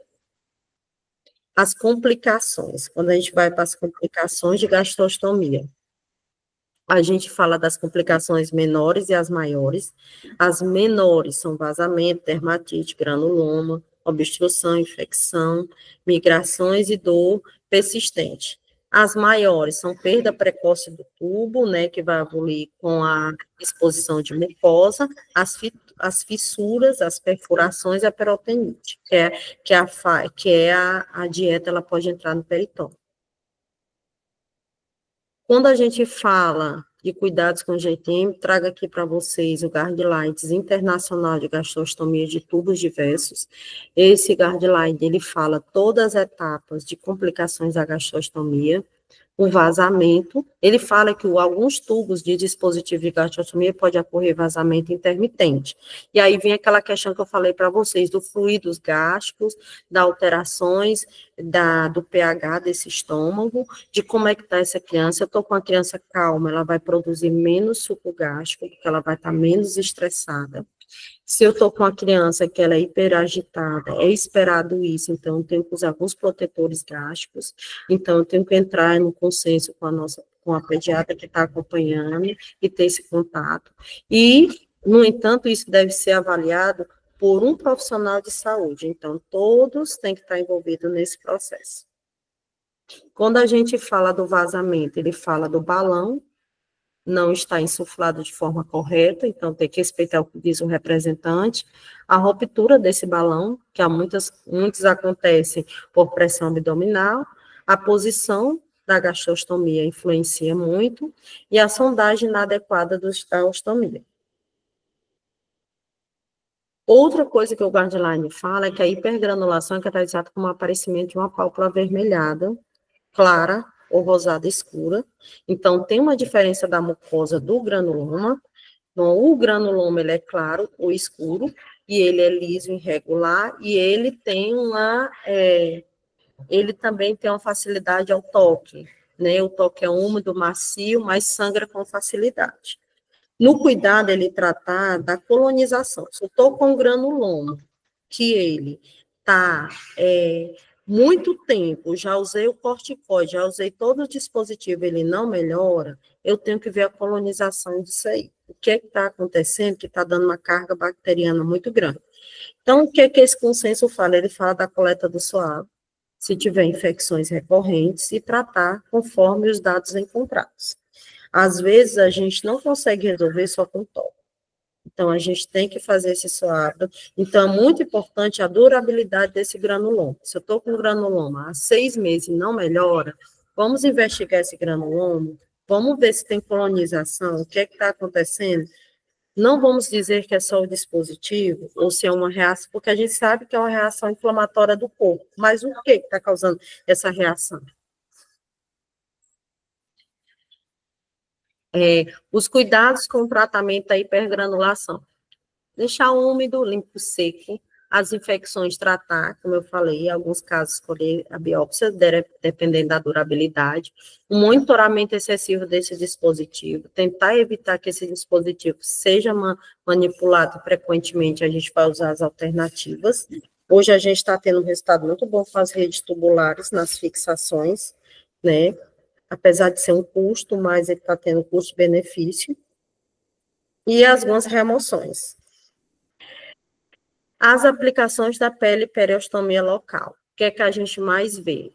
As complicações, quando a gente vai para as complicações de gastrostomia, a gente fala das complicações menores e as maiores. As menores são vazamento, dermatite, granuloma, obstrução, infecção, migrações e dor persistente. As maiores são perda precoce do tubo, né, que vai evoluir com a exposição de mucosa, as fissuras, as perfurações e a perotonite, a dieta, ela pode entrar no peritônio. Quando a gente fala de cuidados com GTM, trago aqui para vocês o Guidelines Internacional de Gastrostomia de Tubos Diversos. Esse Guideline, ele fala todas as etapas de complicações da gastrostomia, o vazamento, ele fala que alguns tubos de dispositivo de gastrostomia pode ocorrer vazamento intermitente. E aí vem aquela questão que eu falei para vocês, do fluidos gástricos, das alterações do pH desse estômago, de como é que está essa criança. Eu estou com a criança calma, ela vai produzir menos suco gástrico, porque ela vai estar menos estressada. Se eu estou com a criança que ela é hiperagitada, é esperado isso, então eu tenho que usar alguns protetores gástricos, então eu tenho que entrar no consenso com a pediatra que está acompanhando e ter esse contato. E, no entanto, isso deve ser avaliado por um profissional de saúde, então todos têm que estar envolvidos nesse processo. Quando a gente fala do vazamento, ele fala do balão, não está insuflado de forma correta, então tem que respeitar o que diz o representante. A ruptura desse balão, que há muitos acontecem por pressão abdominal, a posição da gastrostomia influencia muito, e a sondagem inadequada da ostomia. Outra coisa que o guideline fala é que a hipergranulação é caracterizada como o aparecimento de uma pálpula avermelhada, clara, ou rosada escura. Então, tem uma diferença da mucosa do granuloma. Então, o granuloma, ele é claro ou escuro, e ele é liso, irregular, e ele também tem uma facilidade ao toque, né? O toque é úmido, macio, mas sangra com facilidade. No cuidado, ele tratar da colonização. Se eu estou com granuloma, que ele está muito tempo, já usei o corticoide, já usei todo o dispositivo, ele não melhora, eu tenho que ver a colonização disso aí. O que está acontecendo? Que está dando uma carga bacteriana muito grande. Então, o que esse consenso fala? Ele fala da coleta do suave, se tiver infecções recorrentes, e tratar conforme os dados encontrados. Às vezes, a gente não consegue resolver só com toque. Então, a gente tem que fazer esse suave. Então, é muito importante a durabilidade desse granuloma. Se eu estou com granuloma há 6 meses e não melhora, vamos investigar esse granuloma, vamos ver se tem colonização, o que está acontecendo. Não vamos dizer que é só o dispositivo, ou se é uma reação, porque a gente sabe que é uma reação inflamatória do corpo. Mas o que está causando essa reação? Os cuidados com o tratamento da hipergranulação. Deixar úmido, limpo, seco. As infecções tratar, como eu falei, em alguns casos escolher a biópsia, dependendo da durabilidade. O monitoramento excessivo desse dispositivo, tentar evitar que esse dispositivo seja manipulado frequentemente, a gente vai usar as alternativas. Hoje a gente está tendo um resultado muito bom com as redes tubulares nas fixações, né? Apesar de ser um custo, mas ele está tendo custo-benefício. E as algumas remoções. As aplicações da pele periostomia local. O que é que a gente mais vê?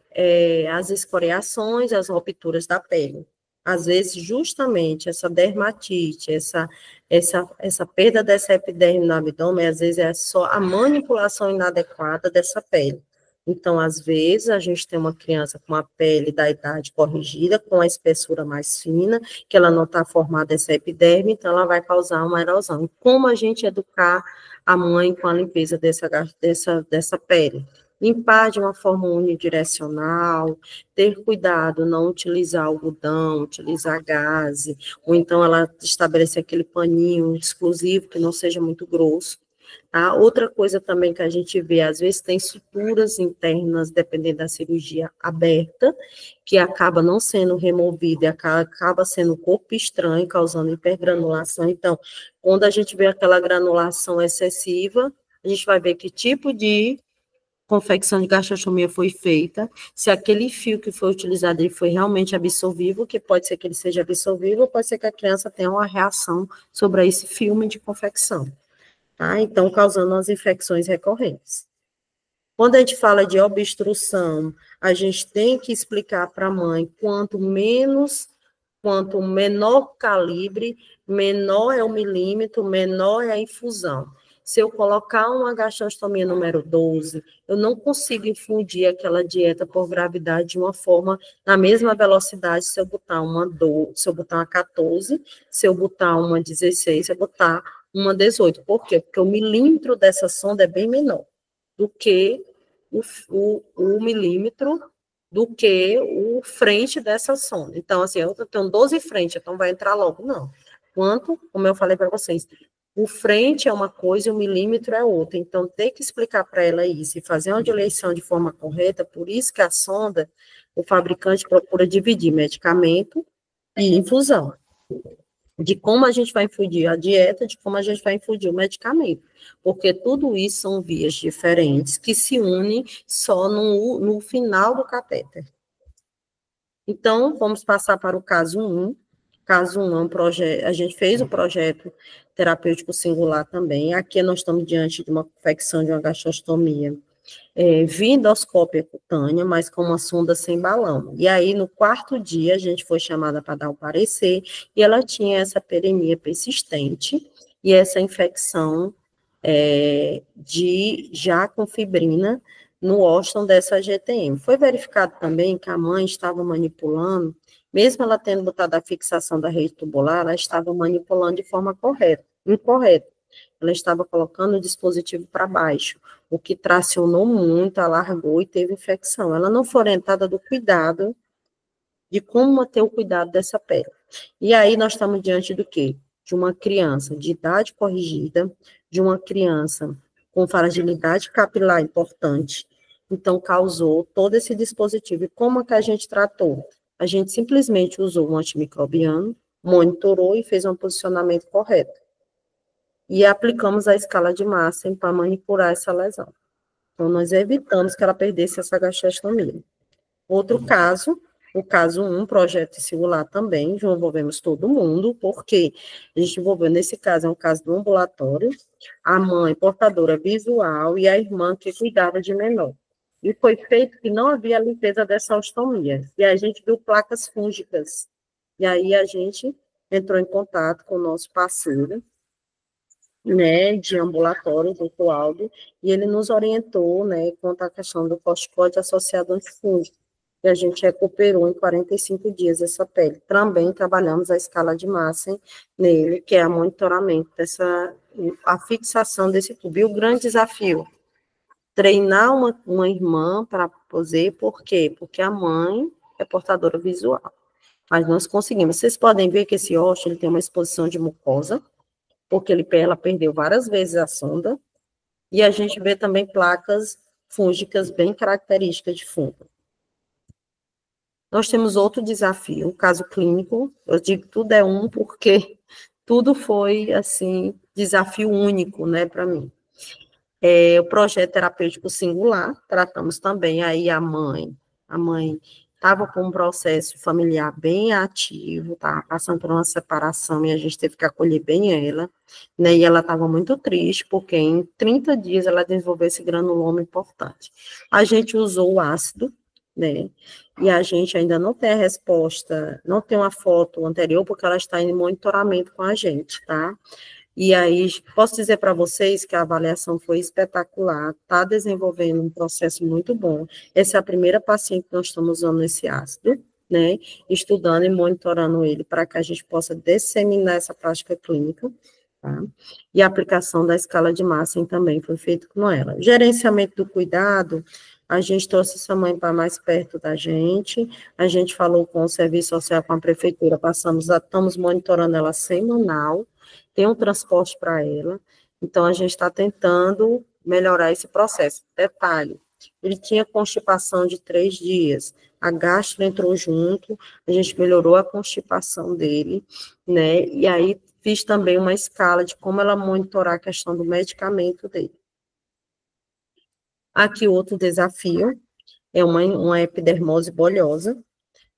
As escoriações, as rupturas da pele. Às vezes, justamente, essa dermatite, essa perda dessa epiderme no abdômen, às vezes é só a manipulação inadequada dessa pele. Então, às vezes, a gente tem uma criança com a pele da idade corrigida, com a espessura mais fina, que ela não está formada essa epiderme, então ela vai causar uma erosão. E como a gente educar a mãe com a limpeza dessa pele? Limpar de uma forma unidirecional, ter cuidado, não utilizar algodão, utilizar gaze, ou então ela estabelecer aquele paninho exclusivo que não seja muito grosso. Tá? Outra coisa também que a gente vê, às vezes tem suturas internas, dependendo da cirurgia aberta, que acaba não sendo removida, e acaba sendo um corpo estranho, causando hipergranulação. Então, quando a gente vê aquela granulação excessiva, a gente vai ver que tipo de confecção de gastrostomia foi feita, se aquele fio que foi utilizado ele foi realmente absorvível, que pode ser que ele seja absorvível, pode ser que a criança tenha uma reação sobre esse filme de confecção. Tá? Então, causando as infecções recorrentes. Quando a gente fala de obstrução, a gente tem que explicar para a mãe quanto menor o calibre, menor é o milímetro, menor é a infusão. Se eu colocar uma gastrostomia número 12, eu não consigo infundir aquela dieta por gravidade de uma forma, na mesma velocidade, se eu botar uma 12, se eu botar uma 14, se eu botar uma 16, se eu botar uma 18. Por quê? Porque o milímetro dessa sonda é bem menor do que o milímetro do que o frente dessa sonda. Então, assim, eu tenho 12 frente, então vai entrar logo. Não. Quanto, como eu falei para vocês, o frente é uma coisa e o milímetro é outra. Então, tem que explicar para ela isso e fazer uma diluição de forma correta. Por isso que a sonda, o fabricante procura dividir medicamento e infusão. De como a gente vai infundir a dieta, de como a gente vai infundir o medicamento. Porque tudo isso são vias diferentes que se unem só no final do catéter. Então, vamos passar para o caso 1. Caso 1 é um projeto, a gente fez o projeto terapêutico singular também. Aqui nós estamos diante de uma confecção de uma gastrostomia via endoscópia cutânea, mas com uma sonda sem balão. E aí, no quarto dia, a gente foi chamada para dar o parecer, e ela tinha essa peremia persistente e essa infecção já com fibrina no óston dessa GTM. Foi verificado também que a mãe estava manipulando, mesmo ela tendo botado a fixação da rede tubular, ela estava manipulando de forma incorreta. Ela estava colocando o dispositivo para baixo, o que tracionou muito, alargou e teve infecção. Ela não foi orientada do cuidado, de como manter o cuidado dessa pele. E aí nós estamos diante do quê? De uma criança de idade corrigida, de uma criança com fragilidade capilar importante, então causou todo esse dispositivo. E como é que a gente tratou? A gente simplesmente usou um antimicrobiano, monitorou e fez um posicionamento correto. E aplicamos a escala de Massen para manipular essa lesão. Então, nós evitamos que ela perdesse essa gastrostomia. Outro caso, o caso 1, projeto singular também, envolvemos todo mundo, porque a gente envolveu, nesse caso, é um caso do ambulatório, a mãe portadora visual e a irmã que cuidava de menor. E foi feito que não havia limpeza dessa ostomia. E a gente viu placas fúngicas. E aí a gente entrou em contato com o nosso parceiro, né, de ambulatório, doutor Aldo, e ele nos orientou, né, quanto à questão do corticóide associado ao antifúngico, e a gente recuperou em 45 dias essa pele. Também trabalhamos a escala de Massen nele, que é o monitoramento a fixação desse tubo. E o grande desafio, treinar uma irmã para fazer, por quê? Porque a mãe é portadora visual. Mas nós conseguimos. Vocês podem ver que esse ósseo, ele tem uma exposição de mucosa, porque ela perdeu várias vezes a sonda, e a gente vê também placas fúngicas bem características de fungo. Nós temos outro desafio, o caso clínico, eu digo que tudo é um, porque tudo foi, assim, desafio único, né, para mim. O projeto terapêutico singular, tratamos também aí a mãe estava com um processo familiar bem ativo, tá passando por uma separação e a gente teve que acolher bem ela, né, e ela estava muito triste, porque em 30 dias ela desenvolveu esse granuloma importante. A gente usou o ácido, né, e a gente ainda não tem a resposta, não tem uma foto anterior, porque ela está em monitoramento com a gente, tá? E aí, posso dizer para vocês que a avaliação foi espetacular, está desenvolvendo um processo muito bom. Essa é a primeira paciente que nós estamos usando esse ácido, né, estudando e monitorando ele para que a gente possa disseminar essa prática clínica, tá? E a aplicação da escala de Massen também foi feito com ela. Gerenciamento do cuidado, a gente trouxe essa mãe para mais perto da gente, a gente falou com o serviço social, com a prefeitura, estamos monitorando ela semanal, tem um transporte para ela, então a gente está tentando melhorar esse processo. Detalhe, ele tinha constipação de 3 dias, a gastro entrou junto, a gente melhorou a constipação dele, né, e aí fiz também uma escala de como ela monitorar a questão do medicamento dele. Aqui outro desafio, é uma epidermose bolhosa,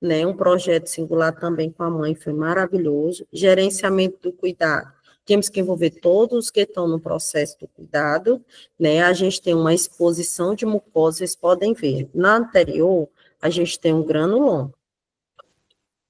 né, um projeto singular também com a mãe, foi maravilhoso, gerenciamento do cuidado, temos que envolver todos que estão no processo do cuidado, né? A gente tem uma exposição de mucosa, vocês podem ver. Na anterior, a gente tem um granuloma.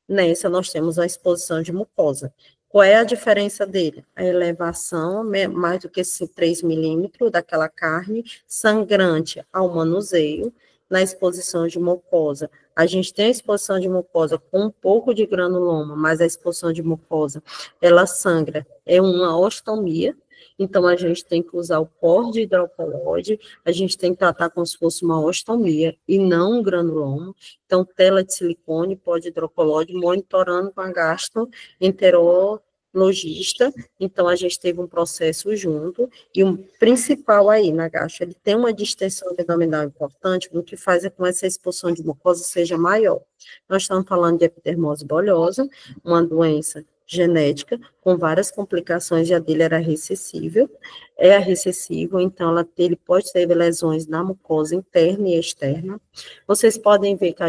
Nessa, nós temos a exposição de mucosa. Qual é a diferença dele? A elevação, mais do que 3 milímetros daquela carne, sangrante ao manuseio, na exposição de mucosa. A gente tem a exposição de mucosa com um pouco de granuloma, mas a exposição de mucosa, ela sangra. É uma ostomia, então a gente tem que usar o pó de hidrocolóide, a gente tem que tratar como se fosse uma ostomia e não um granuloma. Então, tela de silicone, pó de hidrocolóide, monitorando com a gastroenterologista. Então, a gente teve um processo junto, e o principal aí na gastro, ele tem uma distensão abdominal importante, o que faz é que essa expulsão de mucosa seja maior. Nós estamos falando de epidermose bolhosa, uma doença genética, com várias complicações, e a dele era recessível, é recessível, então ele pode ter lesões na mucosa interna e externa. Vocês podem ver que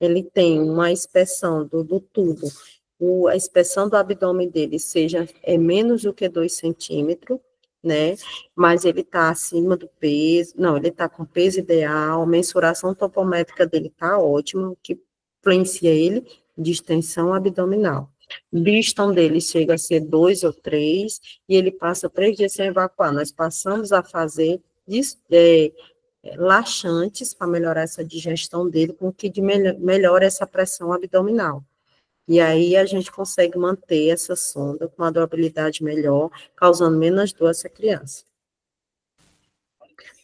ele tem uma inspeção do tubo, a inspeção do abdômen dele é menos do que 2 centímetros, né, mas ele está acima do peso, não, ele está com peso ideal, a mensuração topométrica dele está ótima, o que influencia ele, distensão abdominal. O Bistão dele chega a ser 2 ou 3, e ele passa 3 dias sem evacuar. Nós passamos a fazer laxantes para melhorar essa digestão dele, com que melhora essa pressão abdominal. E aí a gente consegue manter essa sonda com uma durabilidade melhor, causando menos dor a essa criança.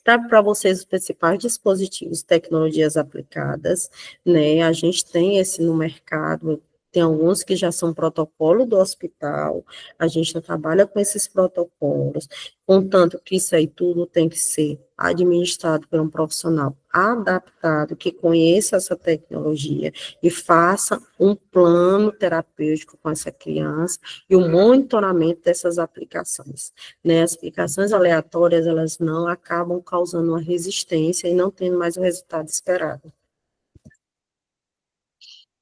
Trago para vocês os principais dispositivos, tecnologias aplicadas, né? A gente tem esse no mercado. Tem alguns que já são protocolo do hospital, a gente já trabalha com esses protocolos, contanto que isso aí tudo tem que ser administrado por um profissional adaptado, que conheça essa tecnologia e faça um plano terapêutico com essa criança e o monitoramento dessas aplicações, né? As aplicações aleatórias, elas não acabam causando uma resistência e não tendo mais o resultado esperado.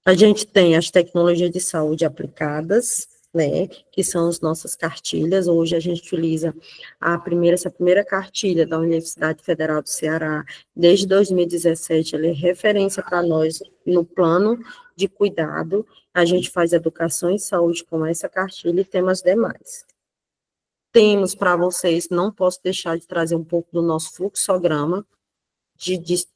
A gente tem as tecnologias de saúde aplicadas, né, que são as nossas cartilhas. Hoje a gente utiliza essa primeira cartilha da Universidade Federal do Ceará, desde 2017, ela é referência para nós no plano de cuidado. A gente faz educação em saúde com essa cartilha e temas demais. Temos para vocês, não posso deixar de trazer um pouco do nosso fluxograma, de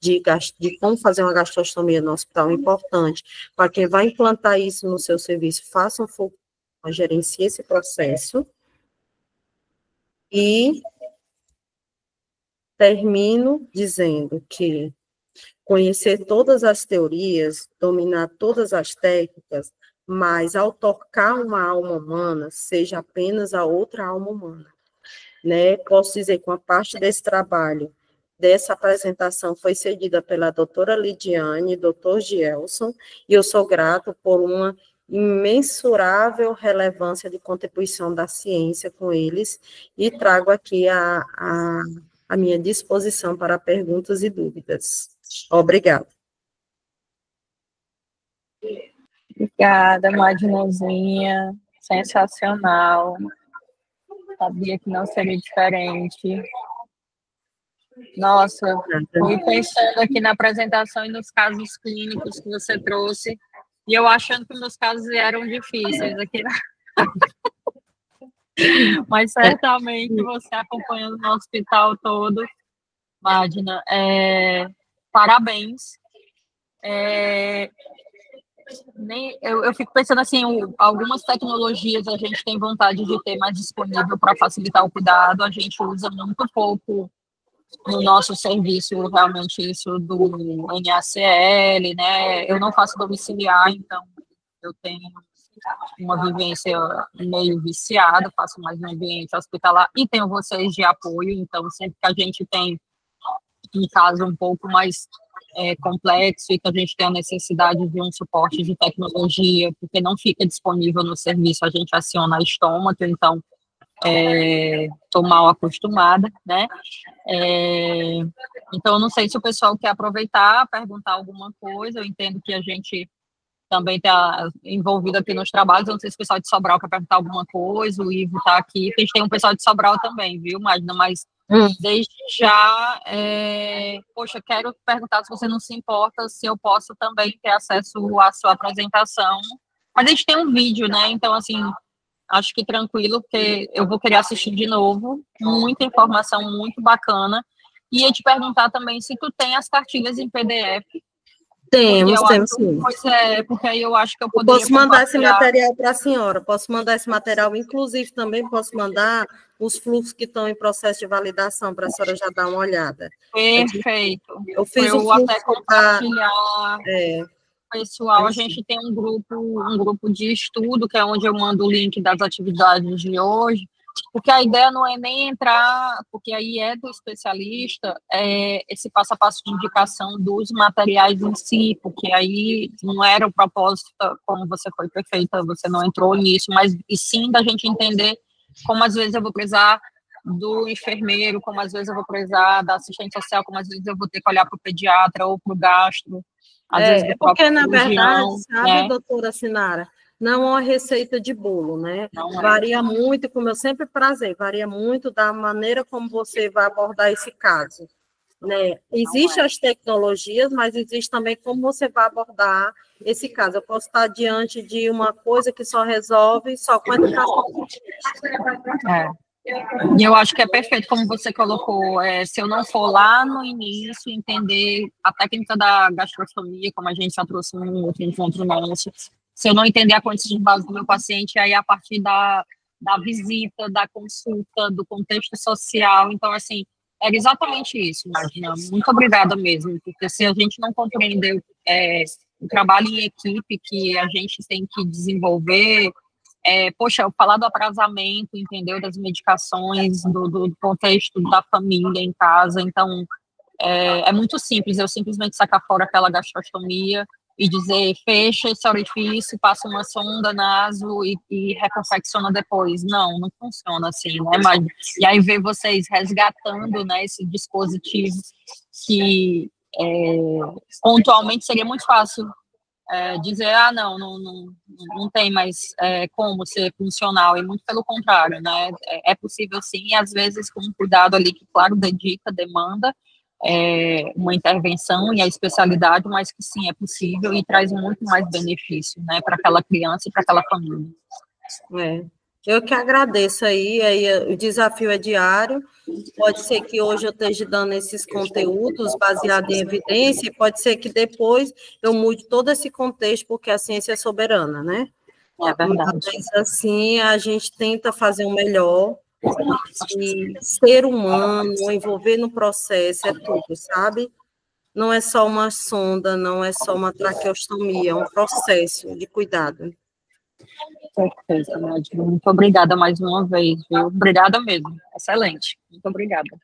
como fazer uma gastrostomia no hospital, é importante. Para quem vai implantar isso no seu serviço, faça um foco, gerencie esse processo. E termino dizendo que conhecer todas as teorias, dominar todas as técnicas, mas ao tocar uma alma humana, seja apenas a outra alma humana, né? Posso dizer que uma parte desse trabalho, dessa apresentação, foi cedida pela doutora Lidiane e doutor Gielson, e eu sou grato por uma imensurável relevância de contribuição da ciência com eles, e trago aqui a minha disposição para perguntas e dúvidas. Obrigada. Obrigada, Madinazinha, sensacional. Sabia que não seria diferente. Nossa, fui pensando aqui na apresentação e nos casos clínicos que você trouxe, e eu achando que meus casos eram difíceis aqui. Mas certamente você acompanhando no hospital todo, Madina, parabéns. Eu fico pensando assim, algumas tecnologias a gente tem vontade de ter mais disponível para facilitar o cuidado, a gente usa muito pouco no nosso serviço, realmente, isso do NaCl, né? Eu não faço domiciliar, então eu tenho uma vivência meio viciada, faço mais no ambiente hospitalar, e tenho vocês de apoio, então sempre que a gente tem um caso um pouco mais complexo e que a gente tem a necessidade de um suporte de tecnologia, porque não fica disponível no serviço, a gente aciona a estômago, então estou mal acostumada, né? Então, eu não sei se o pessoal quer aproveitar, perguntar alguma coisa, eu entendo que a gente também está envolvido aqui nos trabalhos. Eu não sei se o pessoal de Sobral quer perguntar alguma coisa, o Ivo está aqui, a gente tem um pessoal de Sobral também, viu, Magna? Mas desde já, poxa, quero perguntar se você não se importa, se eu posso também ter acesso à sua apresentação. Mas a gente tem um vídeo, né? Então, assim, acho que tranquilo, porque eu vou querer assistir de novo. Muita informação, muito bacana. E ia te perguntar também se tu tem as cartilhas em PDF. Temos sim. Pois é, porque aí eu acho que eu poderia posso mandar esse material para a senhora, posso mandar esse material, inclusive também posso mandar os fluxos que estão em processo de validação, para a senhora já dar uma olhada. Perfeito. Eu fiz o fluxo até compartilhar. Pessoal, a gente tem um grupo de estudo, que é onde eu mando o link das atividades de hoje, porque a ideia não é nem entrar, porque aí é do especialista, esse passo a passo de indicação dos materiais em si, porque aí não era o propósito, como você foi perfeita, você não entrou nisso, mas e sim da gente entender como às vezes eu vou precisar do enfermeiro, como às vezes eu vou precisar da assistente social, como às vezes eu vou ter que olhar para o pediatra ou para o gastro. Porque, na verdade, sabe, doutora Sinara, não é uma receita de bolo, né? Varia muito, como eu sempre prazei, varia muito da maneira como você vai abordar esse caso, né? Existem as tecnologias, mas existe também como você vai abordar esse caso. Eu posso estar diante de uma coisa que só resolve só com a educação. E eu acho que é perfeito, como você colocou, se eu não for lá no início, entender a técnica da gastrostomia, como a gente já trouxe num outro encontro nosso, se eu não entender a condição de base do meu paciente, aí a partir da visita, da consulta, do contexto social, então, assim, era exatamente isso, Marina. Muito obrigada mesmo, porque se a gente não compreender o trabalho em equipe que a gente tem que desenvolver, poxa, eu falar do atrasamento, entendeu, das medicações, do contexto da família em casa, então é muito simples, eu simplesmente sacar fora aquela gastrostomia e dizer, fecha esse orifício, passa uma sonda naso e reconfecciona depois. Não funciona assim, né? Mas, e aí ver vocês resgatando, né, esse dispositivo que pontualmente seria muito fácil dizer, não tem mais como ser funcional, e muito pelo contrário, né? É possível sim, e às vezes com um cuidado ali que, claro, demanda uma intervenção e a especialidade, mas que sim, é possível e traz muito mais benefício, né, para aquela criança e para aquela família. Eu que agradeço aí, o desafio é diário, pode ser que hoje eu esteja dando esses conteúdos baseados em evidência, e pode ser que depois eu mude todo esse contexto, porque a ciência é soberana, né? É verdade. Mas, assim, a gente tenta fazer o melhor, e ser humano, envolver no processo, é tudo, sabe? Não é só uma sonda, não é só uma traqueostomia, é um processo de cuidado. Perfeito, Nádia. Muito obrigada mais uma vez, viu? Obrigada mesmo. Excelente. Muito obrigada.